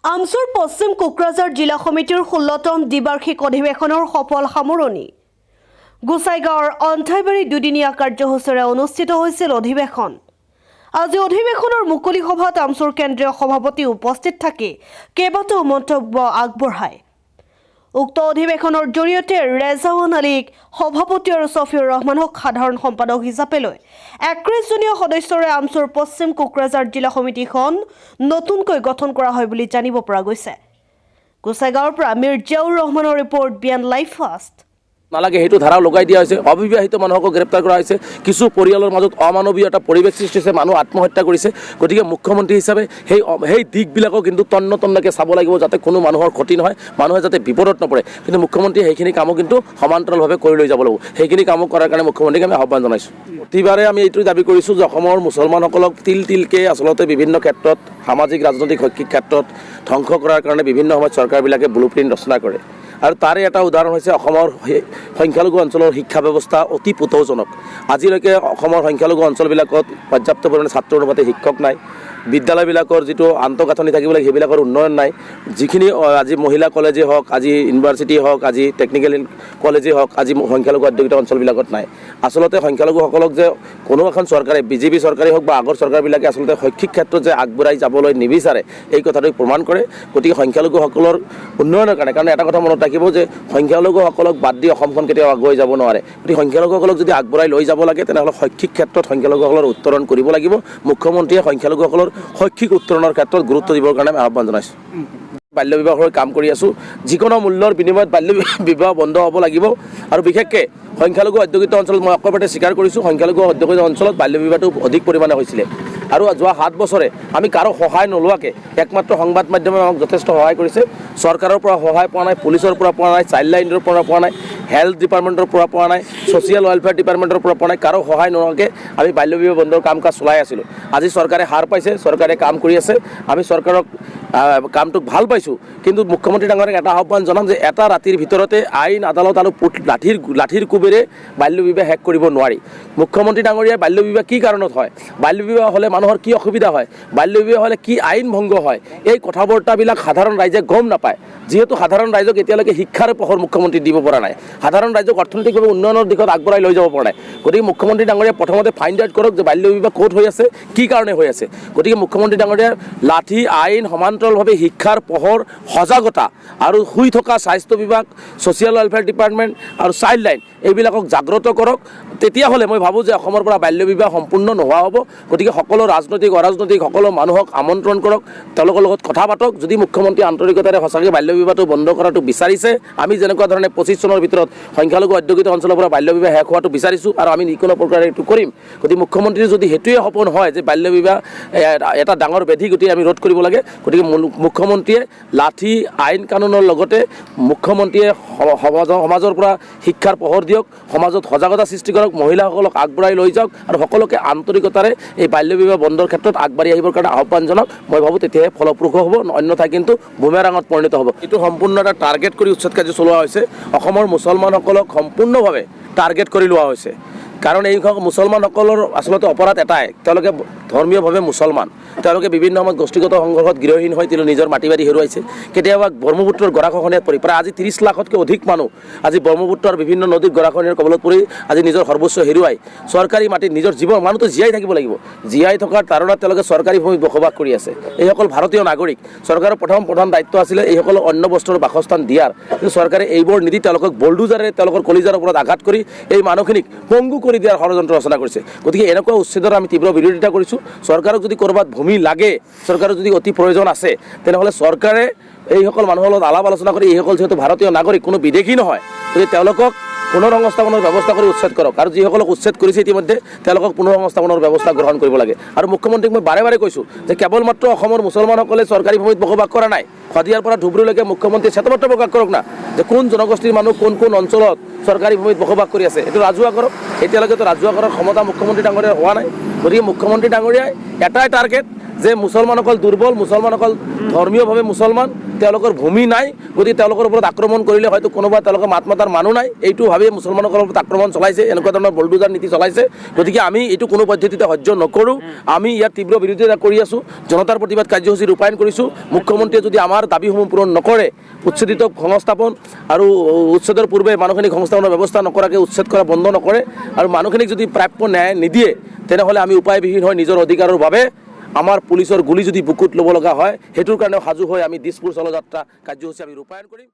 আমচুৰ পশ্চিম কোকৰাঝাৰ জিলা সমিতিৰ 16তম দ্বিবাৰ্ষিক অধিৱেশনৰ সফল সামৰণি গোসাইগাঁৱৰ অন্থাইবাৰী দুদিনীয়া কাৰ্যসূচীৰে অনুষ্ঠিত হৈছিল অধিৱেশন। আজি অধিৱেশনৰ মুকলি সভাত আমচুৰ কেন্দ্ৰীয় সভাপতি উপস্থিত থাকি কেইবাটাও মন্তব্য আগবঢ়ায়। উক্ত অধিৱেশনৰ জৰিয়তে ৰেজাৱান আলীক সভাপতি আৰু ছফিউৰ ৰহমানক সাধাৰণ সম্পাদক হিচাপে লৈ 21জনীয়া সদস্যৰে আমচুৰ পশ্চিম কোকৰাঝাৰ জিলা সমিতিখন নতুনকৈ গঠন কৰা হয় বুলি জানিব পৰা গৈছে। গোসাইগাঁৱৰ পৰা মিৰ্জাউৰ ৰহমানৰ ৰিপৰ্ট বিয়ান লাইভ ফাষ্ট। নালাগে সেইটো ধাৰা লগাই দিয়া হৈছে, অবিবাহিত মানুহক গ্ৰেপ্তাৰ কৰা হৈছে, কিছু পৰিয়ালৰ মাজত অমানৱীয় এটা পৰিৱেশ সৃষ্টি হৈছে, মানুহ আত্মহত্যা কৰিছে। গতিকে মুখ্যমন্ত্ৰী হিচাপে সেই দিশবিলাকো কিন্তু তন্নতন্নকৈ চাব লাগিব যাতে কোনো মানুহৰ ক্ষতি নহয়, মানুহে যাতে বিপদত নপৰে। কিন্তু মুখ্যমন্ত্ৰীয়ে সেইখিনি কামো কিন্তু সমান্তৰালভাৱে কৰি লৈ যাব লাগিব। সেইখিনি কামো কৰাৰ কাৰণে মুখ্যমন্ত্ৰীক আমি আহ্বান জনাইছোঁ। প্ৰতিবাৰে আমি এইটো দাবী কৰিছোঁ যে অসমৰ মুছলমানসকলক তিলকৈ আচলতে বিভিন্ন ক্ষেত্ৰত সামাজিক ৰাজনৈতিক শৈক্ষিক ক্ষেত্ৰত ধ্বংস কৰাৰ কাৰণে বিভিন্ন সময়ত চৰকাৰবিলাকে ব্লু প্ৰিণ্ট ৰচনা কৰে। আৰু তাৰে এটা উদাহৰণ হৈছে অসমৰ সংখ্যালঘু অঞ্চলৰ শিক্ষা ব্যৱস্থা অতি পুতৌজনক। আজিলৈকে অসমৰ সংখ্যালঘু অঞ্চলবিলাকত পৰ্যাপ্ত পৰিমাণে ছাত্ৰ অনুপাতে শিক্ষক নাই, বিদ্যালয়বিলাকৰ যিটো আন্তঃগাঁথনি থাকিব লাগে সেইবিলাকৰ উন্নয়ন নাই। যিখিনি আজি মহিলা কলেজেই হওক, আজি ইউনিভাৰ্চিটি হওক, আজি টেকনিকেল কলেজেই হওক, আজি সংখ্যালঘু অধ্যুষিত অঞ্চলবিলাকত নাই। আচলতে সংখ্যালঘুসকলক যে কোনো এখন চৰকাৰে বিজেপি চৰকাৰেই হওক বা আগৰ চৰকাৰবিলাকে আচলতে শৈক্ষিক ক্ষেত্ৰত যে আগবঢ়াই যাবলৈ নিবিচাৰে এই কথাটো প্ৰমাণ কৰে। গতিকে সংখ্যালঘুসকলৰ উন্নয়নৰ কাৰণে, কাৰণ এটা কথা মনত ৰাখিব যে সংখ্যালঘুসকলক বাদ দি অসমখন কেতিয়াও আগুৱাই যাব নোৱাৰে। গতিকে সংখ্যালঘুসকলক যদি আগবঢ়াই লৈ যাব লাগে তেনেহ'লে শৈক্ষিক ক্ষেত্ৰত সংখ্যালঘুসকলৰ উত্তৰণ কৰিব লাগিব। মুখ্যমন্ত্ৰীয়ে সংখ্যালঘুসকলৰ শৈক্ষিক উত্তৰণৰ ক্ষেত্ৰত গুৰুত্ব দিবৰ কাৰণে আমি আহ্বান জনাইছোঁ। বাল্য বিবাহৰ কাম কৰি আছোঁ। যিকোনো মূল্যৰ বিনিময়ত বাল্য বিবাহ বন্ধ হ'ব লাগিব। আৰু বিশেষকৈ সংখ্যালঘু অধ্যুষিত অঞ্চলত মই অকপতে স্বীকাৰ কৰিছোঁ, সংখ্যালঘু অধ্যুষিত অঞ্চলত বাল্য বিবাহটো অধিক পৰিমাণে হৈছিলে। আৰু যোৱা 7 বছৰে আমি কাৰো সহায় নোলোৱাকৈ একমাত্ৰ সংবাদ মাধ্যমে আমাক যথেষ্ট সহায় কৰিছে। চৰকাৰৰ পৰা সহায় পোৱা নাই, পুলিচৰ পৰা পোৱা নাই, চাইল্ড লাইনৰ পৰা পোৱা নাই, হেল্থ ডিপাৰ্টমেণ্টৰ পৰা পোৱা নাই, ছ'চিয়েল ৱেলফেয়াৰ ডিপাৰ্টমেণ্টৰ পৰা পোৱা নাই। কাৰো সহায় নোহোৱাকৈ আমি বাল্য বিবাহ বন্ধৰ কাম কাজ চলাই আছিলোঁ। আজি চৰকাৰে হাৰ পাইছে, চৰকাৰে কাম কৰি আছে। আমি চৰকাৰক কামটোক ভাল পাইছোঁ। কিন্তু মুখ্যমন্ত্ৰী ডাঙৰীয়াক এটা আহ্বান জনাম যে এটা ৰাতিৰ ভিতৰতে আইন আদালত আৰু লাঠিৰ কোবেৰে বাল্য বিবাহ শেষ কৰিব নোৱাৰি। মুখ্যমন্ত্ৰী ডাঙৰীয়াই বাল্য বিবাহ কি কাৰণত হয়, বাল্য বিবাহ হ'লে মানুহৰ কি অসুবিধা হয়, বাল্য বিবাহ হ'লে কি আইন ভংগ হয়, এই কথা বতৰাবিলাক সাধাৰণ ৰাইজে গম নাপায়। যিহেতু সাধাৰণ ৰাইজক এতিয়ালৈকে শিক্ষাৰ পোহৰ মুখ্যমন্ত্ৰী দিব পৰা নাই, সাধাৰণ ৰাইজক অৰ্থনৈতিকভাৱে উন্নয়নৰ দিশত আগবঢ়াই লৈ যাব পৰা নাই। গতিকে মুখ্যমন্ত্ৰী ডাঙৰীয়াই প্ৰথমতে ফাইণ্ড আউট কৰক যে বাল্য বিবাহ ক'ত হৈ আছে, কি কাৰণে হৈ আছে। গতিকে মুখ্যমন্ত্ৰী ডাঙৰীয়াৰ লাঠি আইন সমান্তৰালভাৱে শিক্ষাৰ পোহৰ, সজাগতা আৰু শুই থকা স্বাস্থ্য বিভাগ, ছ'চিয়েল ৱেলফেয়াৰ ডিপাৰ্টমেণ্ট আৰু চাইল্ড লাইন এইবিলাকক জাগ্ৰত কৰক। তেতিয়াহ'লে মই ভাবোঁ যে অসমৰ পৰা বাল্য বিবাহ সম্পূৰ্ণ নোহোৱা হ'ব। গতিকে সকলো ৰাজনৈতিক অৰাজনৈতিক সকলো মানুহক আমন্ত্ৰণ কৰক, তেওঁলোকৰ লগত কথা পাতক। যদি মুখ্যমন্ত্ৰী আন্তৰিকতাৰে সঁচাকৈ বাল্য বিবাহটো বন্ধ কৰাটো বিচাৰিছে, আমি যেনেকুৱা ধৰণে 25 চনৰ ভিতৰত সংখ্যালঘু অধ্যুষিত অঞ্চলৰ পৰা বাল্য বিবাহ শেষ হোৱাটো বিচাৰিছোঁ আৰু আমি যিকোনো প্ৰকাৰে এইটো কৰিম। গতিকে মুখ্যমন্ত্ৰীৰ যদি সেইটোৱে সপোন হয় যে বাল্য বিবাহ এটা ডাঙৰ ব্যাধি, গতিকে আমি ৰোধ কৰিব লাগে। গতিকে মুখ্যমন্ত্ৰীয়ে লাঠি আইন কানুনৰ লগতে মুখ্যমন্ত্ৰীয়ে সমাজৰ পৰা শিক্ষাৰ পোহৰ দিয়ক, সমাজত সজাগতা সৃষ্টি কৰক, মহিলাসকলক আগবঢ়াই লৈ যাওক আৰু সকলোকে আন্তৰিকতাৰে এই বাল্য বিবাহ বন্ধৰ ক্ষেত্ৰত আগবাঢ়ি আহিবৰ কাৰণে আহ্বান জনাওক। মই ভাবোঁ তেতিয়াহে ফলপ্ৰসূ হ'ব, অন্যথা কিন্তু বুমেৰাঙত পৰিণত হ'ব। এইটো সম্পূৰ্ণ এটা টাৰ্গেট কৰি উচ্ছেদ কাৰ্য চলোৱা হৈছে। অসমৰ মুছলমানসকলক সম্পূৰ্ণভাৱে টাৰ্গেট কৰি লোৱা হৈছে। কাৰণ এই মুছলমানসকলৰ আচলতে অপৰাধ এটাই, তেওঁলোকে ধৰ্মীয়ভাৱে মুছলমান, তেওঁলোকে বিভিন্ন সময়ত গোষ্ঠীগত সংঘৰ্ষত গৃহহীন হৈ নিজৰ মাটি বাৰী হেৰুৱাইছে। কেতিয়াবা ব্ৰহ্মপুত্ৰৰ গৰাখহনীয়াত পৰি প্ৰায় আজি 30 লাখতকৈ অধিক মানুহ আজি ব্ৰহ্মপুত্ৰৰ বিভিন্ন নদীত গৰাখহনীয়াৰ কবলত পৰি আজি নিজৰ সৰ্বস্ব হেৰুৱাই চৰকাৰী মাটিত নিজৰ জীৱন, মানুহটো জীয়াই থাকিব লাগিব, জীয়াই থকাৰ তাৰণাত তেওঁলোকে চৰকাৰী ভূমিত বসবাস কৰি আছে। এইসকল ভাৰতীয় নাগৰিক। চৰকাৰৰ প্ৰধান দায়িত্ব আছিলে এইসকলক অন্য বস্তুৰ বাসস্থান দিয়াৰ, কিন্তু চৰকাৰে এইবোৰ নিদি তেওঁলোকক বল্ডুজাৰে তেওঁলোকৰ কলিজাৰ ওপৰত আঘাত কৰি এই মানুহখিনিক পংগু কৰি দিয়াৰ ষড়যন্ত্ৰ ৰচনা কৰিছে। গতিকে এনেকুৱা উচ্ছেদৰ আমি তীব্ৰ বিৰোধিতা কৰিছোঁ। চৰকাৰক যদি ক'ৰবাত ভূমি লাগে, চৰকাৰৰ যদি অতি প্ৰয়োজন আছে, তেনেহ'লে চৰকাৰে এইসকল মানুহৰ লগত আলাপ আলোচনা কৰি এইসকল যিহেতু ভাৰতীয় নাগৰিক, কোনো বিদেশী নহয়, গতিকে তেওঁলোকক পুনঃসংস্থাপনৰ ব্যৱস্থা কৰি উচ্ছেদ কৰক। আৰু যিসকলক উচ্ছেদ কৰিছে ইতিমধ্যে তেওঁলোকক পুনঃসংস্থাপনৰ ব্যৱস্থা গ্ৰহণ কৰিব লাগে। আৰু মুখ্যমন্ত্ৰীক মই বাৰে বাৰে কৈছোঁ যে কেৱল মাত্ৰ অসমৰ মুছলমানসকলে চৰকাৰী ভূমিত বসবাস কৰা নাই, শদিয়াৰ পৰা ধুবুৰীলৈকে মুখ্যমন্ত্ৰীয়ে শ্বেতপত্ৰ প্ৰকাশ কৰক না যে কোন জনগোষ্ঠীৰ মানুহ কোন অঞ্চলত চৰকাৰী ভূমিত বসবাস কৰি আছে, এইটো ৰাজহুৱা কৰক। এতিয়ালৈকেতো ৰাজহুৱা কৰাৰ ক্ষমতা মুখ্যমন্ত্ৰী ডাঙৰীয়াৰ হোৱা নাই। গতিকে মুখ্যমন্ত্ৰী ডাঙৰীয়াই এটাই টাৰ্গেট যে মুছলমান অকল দুৰ্বল, মুছলমান অকল ধৰ্মীয়ভাৱে মুছলমান, তেওঁলোকৰ ভূমি নাই, গতিকে তেওঁলোকৰ ওপৰত আক্ৰমণ কৰিলে হয়তো কোনোবা তেওঁলোকৰ মাত মাতাৰ মানুহ নাই, এইটো ভাবিয়ে মুছলমানসকলৰ ওপৰত আক্ৰমণ চলাইছে, এনেকুৱা ধৰণৰ বলডুজাৰ নীতি চলাইছে। গতিকে আমি এইটো কোনো পদ্ধতিতে সহ্য নকৰোঁ। আমি ইয়াৰ তীব্ৰ বিৰোধিতা কৰি আছোঁ, জনতাৰ প্ৰতিবাদ কাৰ্যসূচী ৰূপায়ণ কৰিছোঁ। মুখ্যমন্ত্ৰীয়ে যদি আমাৰ দাবীসমূহ পূৰণ নকৰে, উচ্ছেদিত সংস্থাপন আৰু উচ্ছেদৰ পূৰ্বে মানুহখিনিক সংস্থাপনৰ ব্যৱস্থা নকৰাকৈ উচ্ছেদ কৰা বন্ধ নকৰে আৰু মানুহখিনিক যদি প্ৰাপ্য ন্যায় নিদিয়ে, তেনেহ'লে আমি উপায়বিহীন হৈ নিজৰ অধিকাৰৰ বাবে আমাৰ পুলিচৰ গুলি যদি বুকুত ল'ব লগা হয়, সেইটোৰ কাৰণেও সাজু হৈ আমি দিছপুৰ চলযাত্ৰা কাৰ্যসূচী আমি ৰূপায়ণ কৰিম।